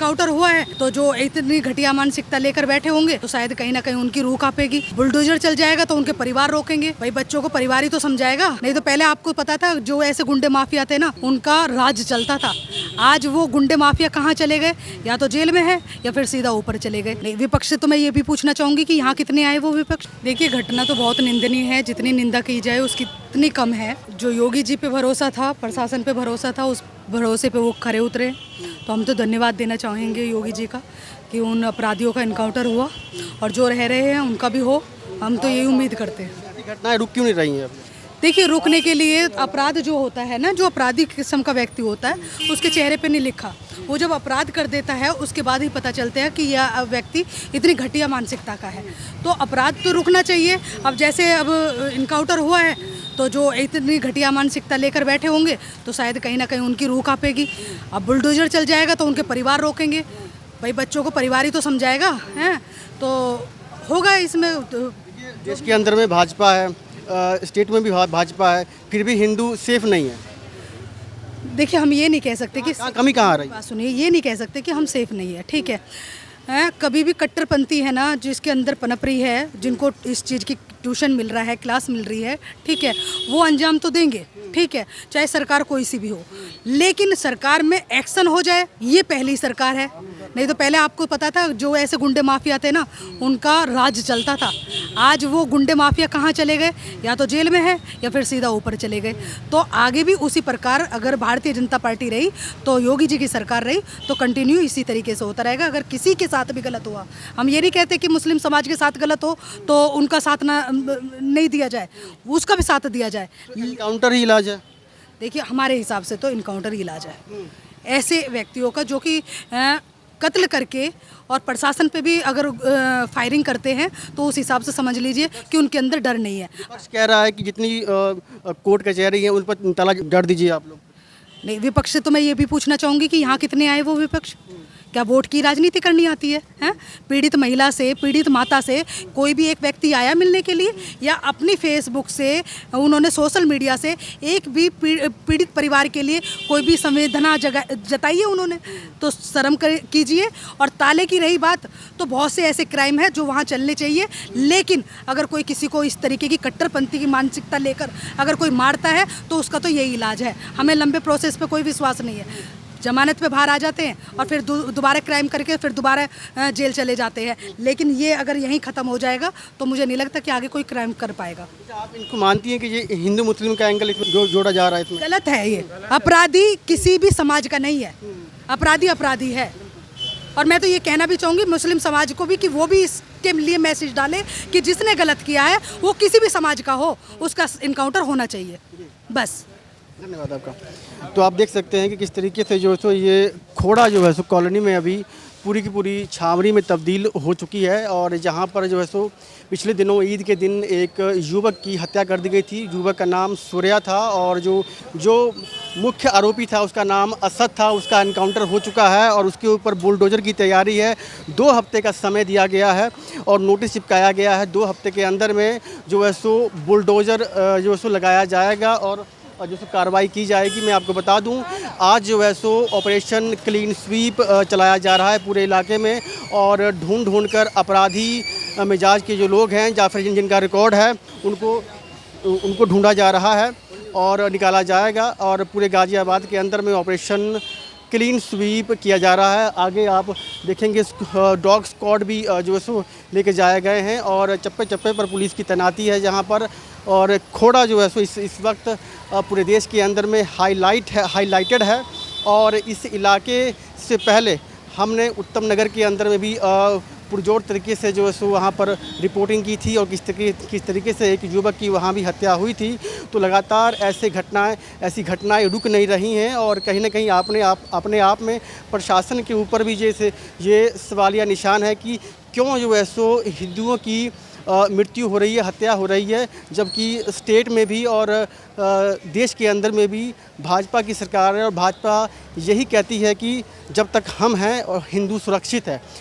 Encounter हुआ है तो जो इतनी घटिया मानसिकता लेकर बैठे होंगे तो शायद कहीं ना कहीं उनकी रूह कांपेगी। बुलडोजर चल जाएगा तो उनके परिवार रोकेंगे, भाई बच्चों को परिवार ही तो समझाएगा। नहीं तो पहले आपको पता था जो ऐसे गुंडे माफिया थे ना उनका राज चलता था। आज वो गुंडे माफिया कहाँ चले गए, या तो जेल में है या फिर सीधा ऊपर चले गए। नहीं, विपक्ष से तो मैं ये भी पूछना चाहूंगी कि यहाँ कितने आए वो विपक्ष। देखिए घटना तो बहुत निंदनीय है, जितनी निंदा की जाए उसकी इतनी कम है। जो योगी जी पे भरोसा था, प्रशासन पे भरोसा था, उस भरोसे पे वो खरे उतरे। तो हम तो धन्यवाद देना चाहेंगे योगी जी का कि उन अपराधियों का इनकाउंटर हुआ और जो रह रहे हैं उनका भी हो। हम तो यही उम्मीद करते हैं। घटनाएं रुक क्यों नहीं रही हैं? देखिए रुकने के लिए अपराध जो होता है ना, जो अपराधी किस्म का व्यक्ति होता है उसके चेहरे पे नहीं लिखा। वो जब अपराध कर देता है उसके बाद ही पता चलता है कि यह व्यक्ति इतनी घटिया मानसिकता का है। तो अपराध तो रुकना चाहिए। अब जैसे अब इनकाउंटर हुआ है तो जो इतनी घटिया मानसिकता लेकर बैठे होंगे तो शायद कहीं ना कहीं उनकी रूह कांपेगी। अब बुलडोजर चल जाएगा तो उनके परिवार रोकेंगे, भाई बच्चों को परिवार ही तो समझाएगा हैं। तो होगा इसमें। देश के अंदर में भाजपा है, स्टेट में भी भाजपा है, फिर भी हिंदू सेफ नहीं है। देखिए हम ये नहीं कह सकते कि कमी कहाँ आ रही है? बात सुनिए, ये नहीं कह सकते कि हम सेफ नहीं है, ठीक है। कभी भी कट्टरपंथी है ना जिसके अंदर पनप रही है, जिनको इस चीज़ की ट्यूशन मिल रहा है, क्लास मिल रही है, ठीक है, वो अंजाम तो देंगे, ठीक है, चाहे सरकार कोई सी भी हो। लेकिन सरकार में एक्शन हो जाए, ये पहली सरकार है। नहीं तो पहले आपको पता था जो ऐसे गुंडे माफिया थे ना उनका राज चलता था। आज वो गुंडे माफिया कहाँ चले गए, या तो जेल में है या फिर सीधा ऊपर चले गए। तो आगे भी उसी प्रकार अगर भारतीय जनता पार्टी रही तो योगी जी की सरकार रही तो कंटिन्यू इसी तरीके से होता रहेगा। अगर किसी के साथ भी गलत हुआ, हम ये नहीं कहते कि मुस्लिम समाज के साथ गलत हो तो उनका साथ ना नहीं दिया जाए, उसका भी साथ दिया जाए। इनकाउंटर ही इलाज है। देखिए हमारे हिसाब से तो इनकाउंटर ही इलाज है ऐसे व्यक्तियों का जो कि कत्ल करके और प्रशासन पे भी अगर फायरिंग करते हैं तो उस हिसाब से समझ लीजिए कि उनके अंदर डर नहीं है। विपक्ष कह रहा है कि जितनी कोर्ट कचहरी है उन पर ताला डर दीजिए आप लोग। नहीं, विपक्ष से तो मैं ये भी पूछना चाहूँगी कि यहाँ कितने आए वो विपक्ष। क्या वोट की राजनीति करनी आती है, हैं? पीड़ित महिला से, पीड़ित माता से कोई भी एक व्यक्ति आया मिलने के लिए, या अपनी फेसबुक से उन्होंने सोशल मीडिया से एक भी पीड़ित परिवार के लिए कोई भी संवेदना जताई है उन्होंने? तो शर्म कीजिए। और ताले की रही बात, तो बहुत से ऐसे क्राइम है जो वहाँ चलने चाहिए। लेकिन अगर कोई किसी को इस तरीके की कट्टरपंथी की मानसिकता लेकर अगर कोई मारता है तो उसका तो यही इलाज है। हमें लंबे प्रोसेस पे कोई विश्वास नहीं है। जमानत पे बाहर आ जाते हैं और फिर दोबारा क्राइम करके फिर दोबारा जेल चले जाते हैं। लेकिन ये अगर यहीं ख़त्म हो जाएगा तो मुझे नहीं लगता कि आगे कोई क्राइम कर पाएगा। आप इनको मानती हैं कि ये हिंदू मुस्लिम का एंगल इसमें जोड़ा जा रहा है? इसमें गलत है। ये अपराधी किसी भी समाज का नहीं है, अपराधी अपराधी है। और मैं तो ये कहना भी चाहूँगी मुस्लिम समाज को भी कि वो भी इसके लिए मैसेज डाले कि जिसने गलत किया है वो किसी भी समाज का हो, उसका इनकाउंटर होना चाहिए, बस। धन्यवाद आपका। तो आप देख सकते हैं कि किस तरीके से जो है सो ये खोड़ा जो है सो कॉलोनी में अभी पूरी की पूरी छावनी में तब्दील हो चुकी है। और जहाँ पर जो है सो पिछले दिनों ईद के दिन एक युवक की हत्या कर दी गई थी। युवक का नाम सूर्या था और जो मुख्य आरोपी था उसका नाम असद था। उसका एनकाउंटर हो चुका है और उसके ऊपर बुलडोजर की तैयारी है। 2 हफ्ते का समय दिया गया है और नोटिस चिपकाया गया है। 2 हफ्ते के अंदर में जो है सो बुलडोजर जो है सो लगाया जाएगा और जो सो कार्रवाई की जाएगी। मैं आपको बता दूं आज जो है सो ऑपरेशन क्लीन स्वीप चलाया जा रहा है पूरे इलाके में और ढूंढ कर अपराधी मिजाज के जो लोग हैं या फिर जिनका रिकॉर्ड है उनको ढूंढा जा रहा है और निकाला जाएगा। और पूरे गाज़ियाबाद के अंदर में ऑपरेशन क्लीन स्वीप किया जा रहा है। आगे आप देखेंगे डॉग स्क्वाड भी जो है सो लेके जाए गए हैं और चप्पे चप्पे पर पुलिस की तैनाती है जहां पर। और खोड़ा जो है सो इस वक्त पूरे देश के अंदर में हाईलाइटेड है। और इस इलाके से पहले हमने उत्तम नगर के अंदर में भी पुरजोर तरीके से जो है सो वहाँ पर रिपोर्टिंग की थी और किस तरीके से एक युवक की वहाँ भी हत्या हुई थी। तो लगातार ऐसी घटनाएं रुक नहीं रही हैं और कहीं ना कहीं अपने आप में प्रशासन के ऊपर भी जैसे ये सवालिया निशान है कि क्यों जो है सो हिंदुओं की मृत्यु हो रही है, हत्या हो रही है, जबकि स्टेट में भी और देश के अंदर में भी भाजपा की सरकार है और भाजपा यही कहती है कि जब तक हम हैं और हिंदू सुरक्षित है।